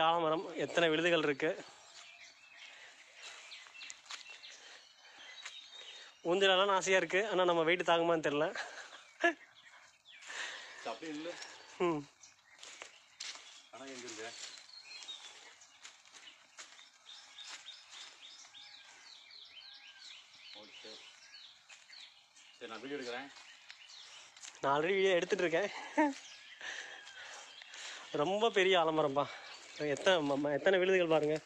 ஆலமரம் எத்தனை விழுதுகள் இருக்கு. ஊஞ்சலாம் ஆசையா இருக்கு. ஆனா நம்ம வெயிட் தாங்குமான்னு தெரியல. நான் வீடியோ எடுக்கிறேன். நான் ஆல்ரெடி வீடியோ எடுத்துட்டு இருக்கேன். ரொம்ப பெரிய ஆலமரம்பா. எத்தனை விழுதுகள் பாருங்க.